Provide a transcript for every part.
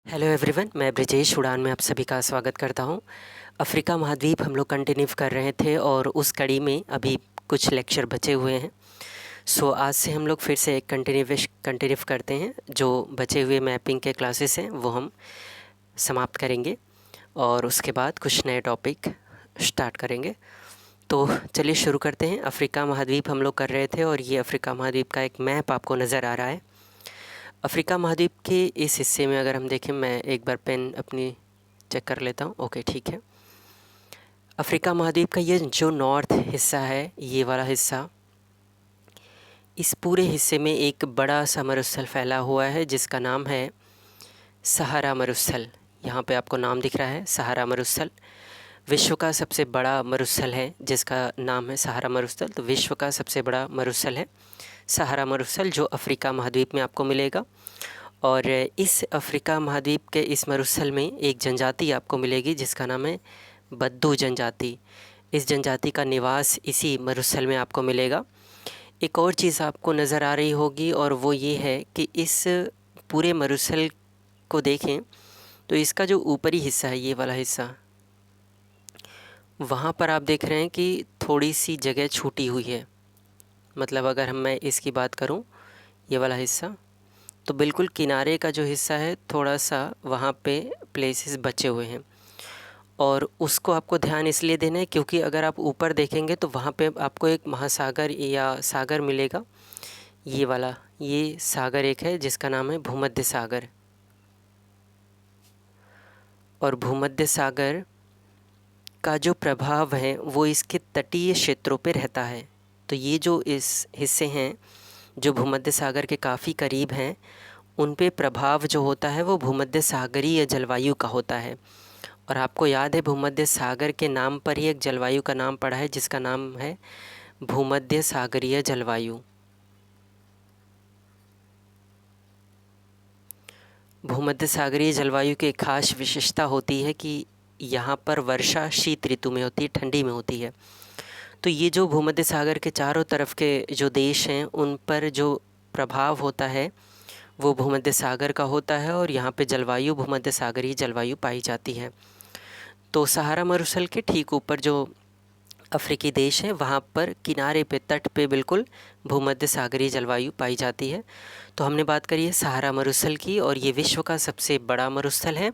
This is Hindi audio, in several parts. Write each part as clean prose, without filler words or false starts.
हेलो एवरीवन, मैं ब्रिजेश उड़ान में आप सभी का स्वागत करता हूं। अफ्रीका महाद्वीप हम लोग कंटिन्यू कर रहे थे और उस कड़ी में अभी कुछ लेक्चर बचे हुए हैं। सो आज से हम लोग फिर से एक कंटिन्यू करते हैं। जो बचे हुए मैपिंग के क्लासेस हैं वो हम समाप्त करेंगे और उसके बाद कुछ नए टॉपिक स्टार्ट करेंगे। तो चलिए शुरू करते हैं। अफ्रीका महाद्वीप हम लोग कर रहे थे और ये अफ्रीका महाद्वीप का एक मैप आपको नज़र आ रहा है। अफ्रीका महाद्वीप के इस हिस्से में अगर हम देखें, मैं एक बार पेन अपनी चेक कर लेता हूँ। ओके, ठीक है। अफ्रीका महाद्वीप का ये जो नॉर्थ हिस्सा है, ये वाला हिस्सा, इस पूरे हिस्से में एक बड़ा सा मरुस्थल फैला हुआ है जिसका नाम है सहारा मरुस्थल। यहाँ पे आपको नाम दिख रहा है, सहारा मरुस्थल। विश्व का सबसे बड़ा मरुस्थल है जिसका नाम है सहारा मरुस्थल। तो विश्व का सबसे बड़ा मरुस्थल है सहारा मरुस्थल, जो अफ्रीका महाद्वीप में आपको मिलेगा। और इस अफ्रीका महाद्वीप के इस मरुस्थल में एक जनजाति आपको मिलेगी जिसका नाम है बद्दू जनजाति। इस जनजाति का निवास इसी मरुस्थल में आपको मिलेगा। एक और चीज़ आपको नज़र आ रही होगी और वो ये है कि इस पूरे मरुस्थल को देखें तो इसका जो ऊपरी हिस्सा है, ये वाला हिस्सा, वहाँ पर आप देख रहे हैं कि थोड़ी सी जगह छूटी हुई है। मतलब अगर मैं इसकी बात करूँ, ये वाला हिस्सा, तो बिल्कुल किनारे का जो हिस्सा है थोड़ा सा वहाँ पे प्लेसेस बचे हुए हैं और उसको आपको ध्यान इसलिए देना है क्योंकि अगर आप ऊपर देखेंगे तो वहाँ पे आपको एक महासागर या सागर मिलेगा। ये वाला, ये सागर एक है जिसका नाम है भूमध्य सागर। और भूमध्य सागर का जो प्रभाव है वो इसके तटीय क्षेत्रों पे रहता है। तो ये जो इस हिस्से हैं जो भूमध्य सागर के काफ़ी करीब हैं, उन पे प्रभाव जो होता है वो भूमध्य सागरीय जलवायु का होता है। और आपको याद है भूमध्य सागर के नाम पर ही एक जलवायु का नाम पड़ा है जिसका नाम है भूमध्य सागरीय जलवायु। भूमध्य सागरीय जलवायु की एक खास विशेषता होती है कि यहाँ पर वर्षा शीत ऋतु में होती है, ठंडी में होती है। तो ये जो भूमध्य सागर के चारों तरफ के जो देश हैं उन पर जो प्रभाव होता है वो भूमध्य सागर का होता है और यहाँ पे जलवायु भूमध्य सागरीय जलवायु पाई जाती है। तो सहारा मरुस्थल के ठीक ऊपर जो अफ्रीकी देश है वहाँ पर किनारे पे, तट पे बिल्कुल भूमध्य सागरीय जलवायु पाई जाती है। तो हमने बात करी है सहारा मरुस्थल की और ये विश्व का सबसे बड़ा मरुस्थल है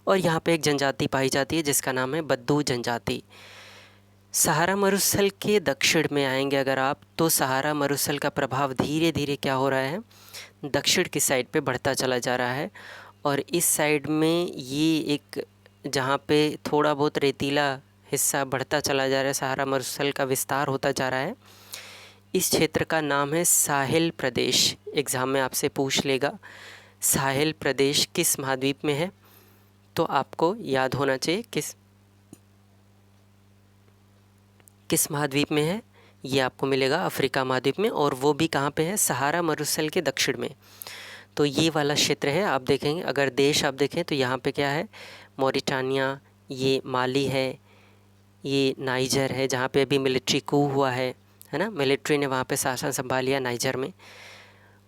और यहाँ पे एक जनजाति पाई जाती है जिसका नाम है बद्दू जनजाति। सहारा मरुस्थल के दक्षिण में आएंगे अगर आप, तो सहारा मरुस्थल का प्रभाव धीरे धीरे क्या हो रहा है, दक्षिण की साइड पे बढ़ता चला जा रहा है। और इस साइड में ये एक, जहाँ पे थोड़ा बहुत रेतीला हिस्सा बढ़ता चला जा रहा है, सहारा मरुस्थल का विस्तार होता जा रहा है। इस क्षेत्र का नाम है साहिल प्रदेश। एग्ज़ाम में आपसे पूछ लेगा साहिल प्रदेश किस महाद्वीप में है, तो आपको याद होना चाहिए किस महाद्वीप में है। ये आपको मिलेगा अफ्रीका महाद्वीप में, और वो भी कहाँ पे है, सहारा मरुस्थल के दक्षिण में। तो ये वाला क्षेत्र है। आप देखेंगे, अगर देश आप देखें तो यहाँ पे क्या है, मॉरिटानिया, ये माली है, ये नाइजर है जहाँ पे अभी मिलिट्री कू हुआ है ना, मिलिट्री ने वहाँ पे शासन संभाल लिया नाइजर में।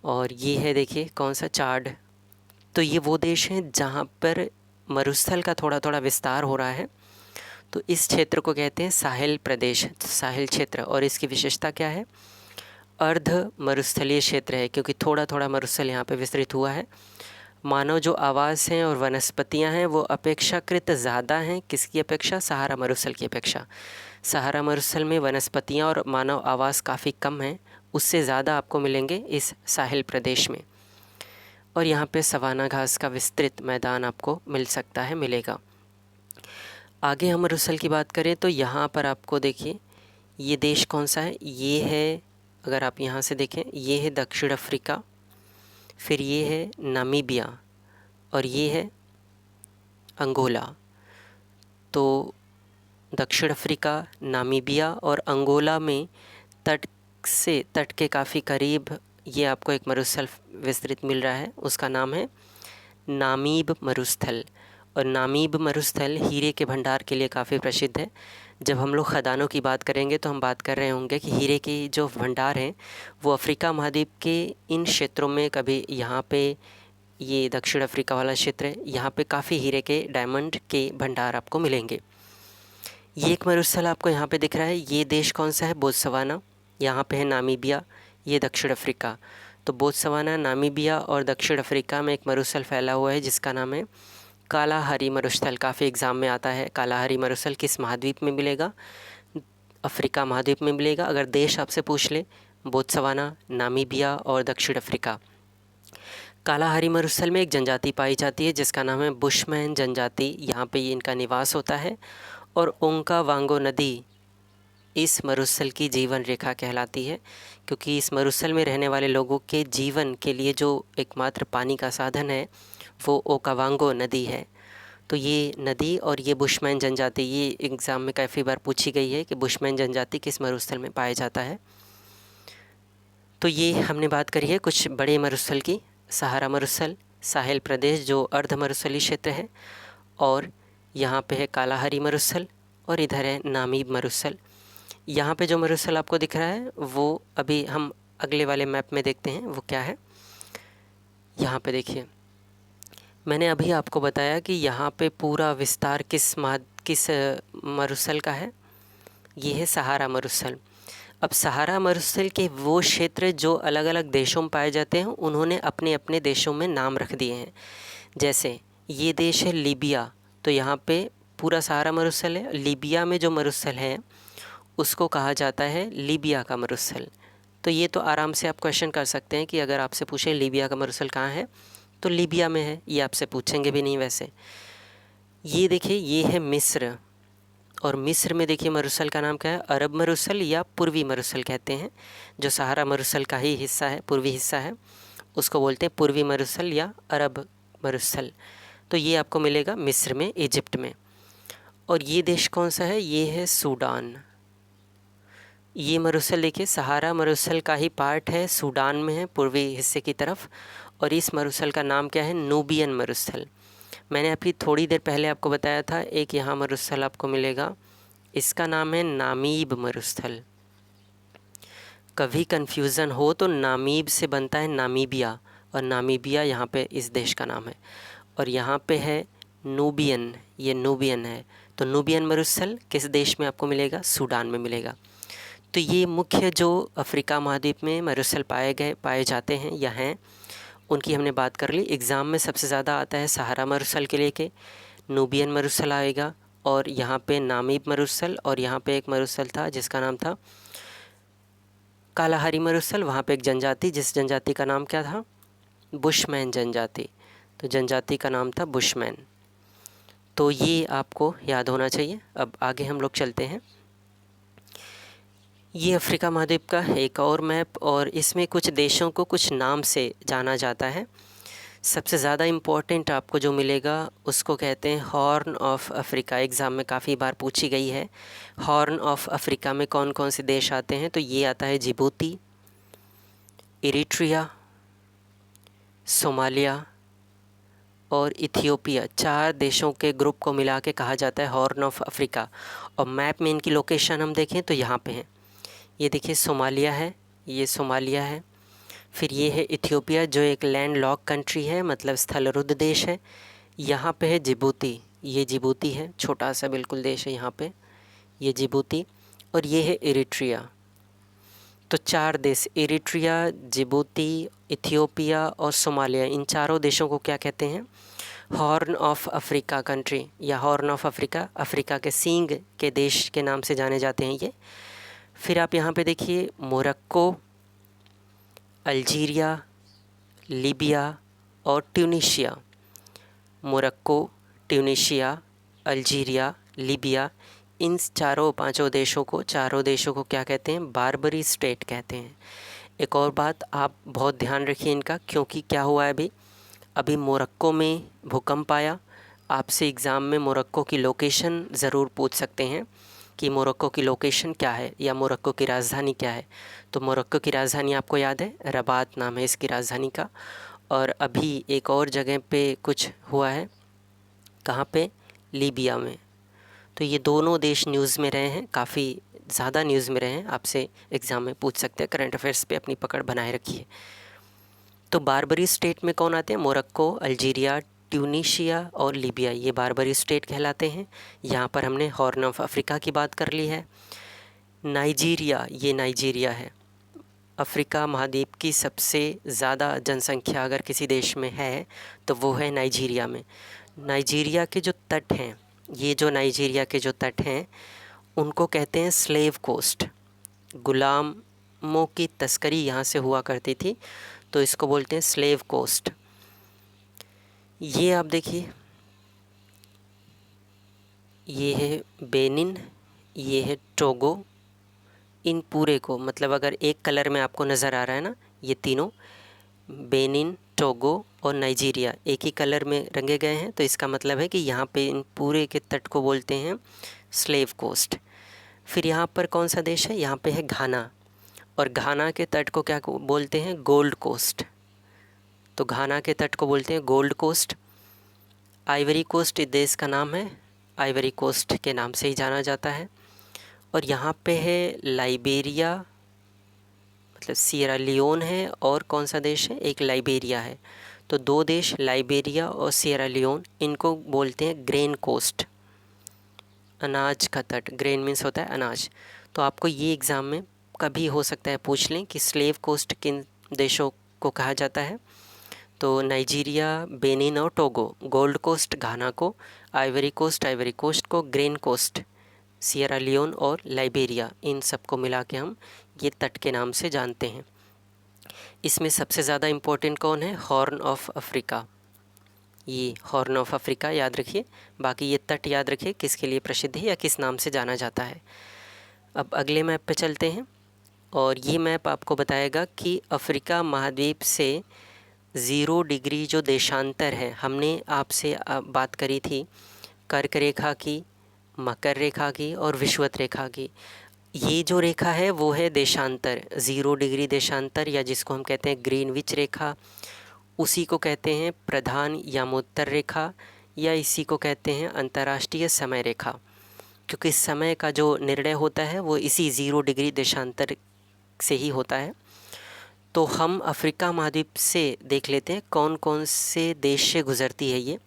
और ये है, देखिए कौन सा, चाड। तो ये वो देश हैं जहाँ पर मरुस्थल का थोड़ा थोड़ा विस्तार हो रहा है। तो इस क्षेत्र को कहते हैं साहिल प्रदेश, साहिल क्षेत्र। और इसकी विशेषता क्या है, अर्ध मरुस्थलीय क्षेत्र है क्योंकि थोड़ा थोड़ा मरुस्थल यहाँ पे विस्तृत हुआ है। मानव जो आवास हैं और वनस्पतियाँ हैं वो अपेक्षाकृत ज़्यादा हैं, किसकी अपेक्षा, सहारा मरुस्थल की अपेक्षा। सहारा मरुस्थल में वनस्पतियाँ और मानव आवास काफ़ी कम हैं, उससे ज़्यादा आपको मिलेंगे इस साहिल प्रदेश में। और यहाँ पे सवाना घास का विस्तृत मैदान आपको मिल सकता है, मिलेगा। आगे हम मरुस्थल की बात करें तो यहाँ पर आपको देखिए ये देश कौन सा है, ये है, अगर आप यहाँ से देखें, ये है दक्षिण अफ्रीका, फिर ये है नामीबिया और ये है अंगोला। तो दक्षिण अफ्रीका, नामीबिया और अंगोला में तट के काफ़ी करीब ये आपको एक मरुस्थल विस्तृत मिल रहा है, उसका नाम है नामीब मरुस्थल। और नामीब मरुस्थल हीरे के भंडार के लिए काफ़ी प्रसिद्ध है। जब हम लोग खदानों की बात करेंगे तो हम बात कर रहे होंगे कि हीरे के जो भंडार हैं वो अफ्रीका महाद्वीप के इन क्षेत्रों में, कभी यहाँ पे ये दक्षिण अफ्रीका वाला क्षेत्र है। यहाँ पे काफ़ी हीरे के, डायमंड के भंडार आपको मिलेंगे। ये एक मरुस्थल आपको यहाँ पे दिख रहा है। ये देश कौन सा है? बोत्सवाना। यहाँ पे है नामीबिया, ये दक्षिण अफ्रीका। तो बोत्सवाना, नामीबिया और दक्षिण अफ्रीका में एक मरुस्थल फैला हुआ है जिसका नाम है कालाहारी मरुस्थल। काफ़ी एग्ज़ाम में आता है। कालाहारी मरुस्थल किस महाद्वीप में मिलेगा? अफ्रीका महाद्वीप में मिलेगा। अगर देश आपसे पूछ ले, बोत्सवाना, नामीबिया और दक्षिण अफ्रीका। कालाहारी मरुस्थल में एक जनजाति पाई जाती है जिसका नाम है बुशमैन जनजाति। यहाँ पे इनका निवास होता है और ओंकावांगो नदी इस मरुस्थल की जीवन रेखा कहलाती है, क्योंकि इस मरुस्थल में रहने वाले लोगों के जीवन के लिए जो एकमात्र पानी का साधन है वो ओकावांगो नदी है। तो ये नदी और ये बुशमैन जनजाति, ये एग्ज़ाम में काफ़ी बार पूछी गई है कि बुशमैन जनजाति किस मरुस्थल में पाया जाता है। तो ये हमने बात करी है कुछ बड़े मरुस्थल की। सहारा मरुस्थल, साहेल प्रदेश जो अर्ध मरुस्थलीय क्षेत्र है, और यहाँ पे है कालाहारी मरुस्थल, और इधर है नामीब मरुस्थल। यहाँ पे जो मरुस्थल आपको दिख रहा है वो अभी हम अगले वाले मैप में देखते हैं वो क्या है। यहाँ पे देखिए, मैंने अभी आपको बताया कि यहाँ पे पूरा विस्तार किस मरुस्थल का है। ये है सहारा मरुस्थल। अब सहारा मरुस्थल के वो क्षेत्र जो अलग अलग देशों में पाए जाते हैं उन्होंने अपने अपने देशों में नाम रख दिए हैं। जैसे ये देश है लीबिया, तो यहाँ पे पूरा सहारा मरुस्थल है। लीबिया में जो मरुस्थल है उसको कहा जाता है लीबिया का मरुस्थल। तो ये तो आराम से आप क्वेश्चन कर सकते हैं कि अगर आपसे पूछे लीबिया का मरुस्थल कहाँ है तो लीबिया में है, ये आपसे पूछेंगे भी नहीं वैसे। ये देखिए, ये है मिस्र, और मिस्र में देखिए मरुस्थल का नाम क्या है? अरब मरुस्थल या पूर्वी मरुस्थल कहते हैं। जो सहारा मरुस्थल का ही हिस्सा है, पूर्वी हिस्सा है, उसको बोलते हैं पूर्वी मरुस्थल या अरब मरुस्थल। तो ये आपको मिलेगा मिस्र में, इजिप्ट में। और ये देश कौन सा है? ये है सूडान। ये मरुस्थल देखिए सहारा मरुस्थल का ही पार्ट है, सूडान में है पूर्वी हिस्से की तरफ, और इस मरुस्थल का नाम क्या है? नूबियन मरुस्थल। मैंने अभी थोड़ी देर पहले आपको बताया था एक यहाँ मरुस्थल आपको मिलेगा, इसका नाम है नामीब मरुस्थल। कभी कन्फ्यूज़न हो तो नामीब से बनता है नामीबिया, और नामीबिया यहाँ पे इस देश का नाम है। और यहाँ पे है नूबियन, ये नूबियन है। तो नूबियन मरुस्थल किस देश में आपको मिलेगा? सूडान में मिलेगा। तो ये मुख्य जो अफ्रीका महाद्वीप में मरुस्थल पाए जाते हैं या हैं, उनकी हमने बात कर ली। एग्ज़ाम में सबसे ज़्यादा आता है सहारा मरुस्थल के लेके, नूबियन मरुस्थल आएगा, और यहाँ पे नामीब मरुस्थल, और यहाँ पे एक मरुस्थल था जिसका नाम था कालाहारी मरुस्थल। वहाँ पे एक जनजाति, जिस जनजाति का नाम क्या था? बुशमैन जनजाति। तो जनजाति का नाम था बुशमैन। तो ये आपको याद होना चाहिए। अब आगे हम लोग चलते हैं। ये अफ्रीका महाद्वीप का एक और मैप, और इसमें कुछ देशों को कुछ नाम से जाना जाता है। सबसे ज़्यादा इम्पोर्टेंट आपको जो मिलेगा उसको कहते हैं हॉर्न ऑफ अफ्रीका। एग्ज़ाम में काफ़ी बार पूछी गई है। हॉर्न ऑफ अफ्रीका में कौन कौन से देश आते हैं? तो ये आता है जिबूती, इरिट्रिया, सोमालिया और इथियोपिया। 4 देशों के ग्रुप को मिला के कहा जाता है हॉर्न ऑफ अफ्रीका। और मैप में इनकी लोकेशन हम देखें तो यहाँ पे है। ये देखिए सोमालिया है, ये सोमालिया है। फिर ये है इथियोपिया जो एक लैंड लॉक कंट्री है, मतलब स्थलरुद्ध देश है। यहाँ पे है जिबूती, ये जिबूती है, छोटा सा बिल्कुल देश है यहाँ पे, ये जिबूती। और ये है इरिट्रिया। तो 4 देश, इरिट्रिया, जिबूती, इथियोपिया और सोमालिया, इन चारों देशों को क्या कहते हैं? हॉर्न ऑफ अफ्रीका कंट्री या हॉर्न ऑफ अफ्रीका, अफ्रीका के सींग के देश के नाम से जाने जाते हैं ये। फिर आप यहाँ पे देखिए मोरक्को, अल्जीरिया, लीबिया और Tunisia. Morocco, Tunisia, Algeria, Libya, इन चारों देशों को क्या कहते हैं? बारबरी स्टेट कहते हैं। एक और बात आप बहुत ध्यान रखिए इनका, क्योंकि क्या हुआ है अभी मोरक्को में भूकंप आया। आपसे एग्ज़ाम में मोरक्को की लोकेशन ज़रूर पूछ सकते हैं कि मोरक्को की लोकेशन क्या है या मोरक्को की राजधानी क्या है। तो मोरक्को की राजधानी आपको याद है, रबात नाम है इसकी राजधानी का। और अभी एक और जगह पे कुछ हुआ है, कहाँ पे? लीबिया में। तो ये दोनों देश न्यूज़ में रहे हैं, काफ़ी ज़्यादा न्यूज़ में रहे हैं। आपसे एग्ज़ाम में पूछ सकते हैं। करंट अफेयर्स पे अपनी पकड़ बनाए रखिए। तो बारबरी स्टेट में कौन आते हैं? मोरक्को, अल्जीरिया, ट्यूनीशिया और लीबिया, ये बारबरी स्टेट कहलाते हैं। यहाँ पर हमने हॉर्न ऑफ अफ्रीका की बात कर ली है। नाइजीरिया, ये नाइजीरिया है। अफ्रीका महाद्वीप की सबसे ज़्यादा जनसंख्या अगर किसी देश में है तो वो है नाइजीरिया में। नाइजीरिया के जो तट हैं, ये जो नाइजीरिया के जो तट हैं उनको कहते हैं स्लेव कोस्ट। गुलामों की तस्करी यहाँ से हुआ करती थी, तो इसको बोलते हैं स्लेव कोस्ट। ये आप देखिए, ये है बेनिन, ये है टोगो। इन पूरे को, मतलब अगर एक कलर में आपको नज़र आ रहा है ना, ये तीनों बेनिन, टोगो और नाइजीरिया एक ही कलर में रंगे गए हैं, तो इसका मतलब है कि यहाँ पे इन पूरे के तट को बोलते हैं स्लेव कोस्ट। फिर यहाँ पर कौन सा देश है? यहाँ पे है घाना, और घाना के तट को क्या बोलते हैं? Gold coast. तो घाना के तट को बोलते हैं गोल्ड कोस्ट। आइवरी कोस्ट इस देश का नाम है, आइवरी कोस्ट के नाम से ही जाना जाता है। और यहाँ पे है लाइबेरिया, मतलब सियरा लियोन है, और कौन सा देश है? एक लाइबेरिया है। तो दो देश लाइबेरिया और सियरा लियोन, इनको बोलते हैं ग्रेन कोस्ट, अनाज का तट। ग्रेन मीन्स होता है अनाज। तो आपको ये एग्ज़ाम में कभी हो सकता है पूछ लें कि स्लेव कोस्ट किन देशों को कहा जाता है। तो नाइजीरिया, बेनिन और टोगो, गोल्ड कोस्ट घाना को, आइवरी कोस्ट को, ग्रेन कोस्ट सियरा लियोन और लाइबेरिया, इन सब को मिला के हम ये तट के नाम से जानते हैं। इसमें सबसे ज़्यादा इम्पोर्टेंट कौन है? Horn of Africa. ये हॉर्न ऑफ अफ्रीका याद रखिए, बाकी ये तट याद रखिए किसके लिए प्रसिद्ध है या किस नाम से जाना जाता है। अब अगले मैप पे चलते हैं, और ये मैप आपको बताएगा कि अफ्रीका महाद्वीप से 0 डिग्री जो देशांतर है, हमने आपसे बात करी थी कर्क रेखा की, मकर रेखा की और विषुवत रेखा की। ये जो रेखा है वो है देशांतर, 0 डिग्री देशांतर, या जिसको हम कहते हैं ग्रीनविच रेखा। उसी को कहते हैं प्रधान यामोत्तर रेखा, या इसी को कहते हैं अंतर्राष्ट्रीय समय रेखा, क्योंकि समय का जो निर्णय होता है वो इसी 0 डिग्री देशांतर से ही होता है। तो हम अफ्रीका महाद्वीप से देख लेते हैं कौन कौन से देश से गुज़रती है ये।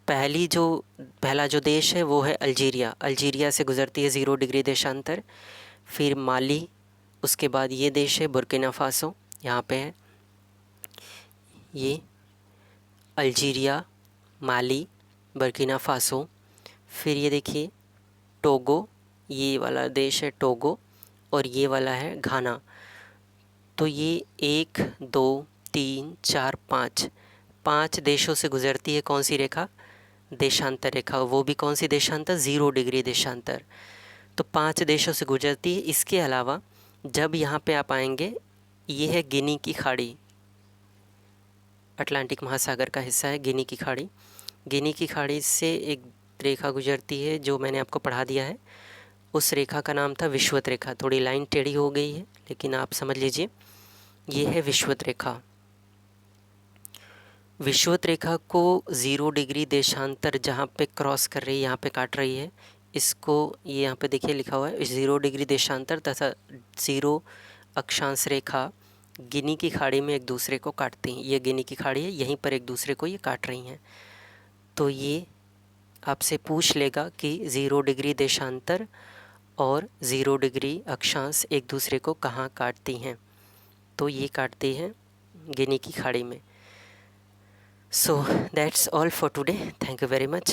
पहला जो देश है वो है अल्जीरिया। अल्जीरिया से गुज़रती है 0 डिग्री देशांतर। फिर माली, उसके बाद ये देश है बुर्किना फासो, यहाँ पे है ये अल्जीरिया, माली, बुर्किना फासो। फिर ये देखिए टोगो, ये वाला देश है टोगो, और ये वाला है घाना। तो ये 1, 2, 3, 4, 5 देशों से गुज़रती है कौन सी रेखा? देशांतर रेखा। वो भी कौन सी देशांतर? 0 डिग्री देशांतर। तो 5 देशों से गुजरती है। इसके अलावा जब यहाँ पे आप आएंगे, ये है गिनी की खाड़ी, अटलांटिक महासागर का हिस्सा है गिनी की खाड़ी। गिनी की खाड़ी से एक रेखा गुजरती है जो मैंने आपको पढ़ा दिया है, उस रेखा का नाम था विषुवत रेखा। थोड़ी लाइन टेढ़ी हो गई है लेकिन आप समझ लीजिए, ये है विषुवत रेखा। विषुवत रेखा को 0 डिग्री देशांतर जहाँ पे क्रॉस कर रही है, यहाँ पे काट रही है, इसको ये यहाँ पे देखिए लिखा हुआ है 0 डिग्री देशांतर तथा 0 अक्षांश रेखा गिनी की खाड़ी में एक दूसरे को काटती हैं। ये गिनी की खाड़ी है, यहीं पर एक दूसरे को ये काट रही हैं। तो ये आपसे पूछ लेगा कि 0 डिग्री देशांतर और 0 डिग्री अक्षांश एक दूसरे को कहाँ काटती हैं? तो ये काटती हैं गिनी की खाड़ी में। So that's all for today. Thank you very much.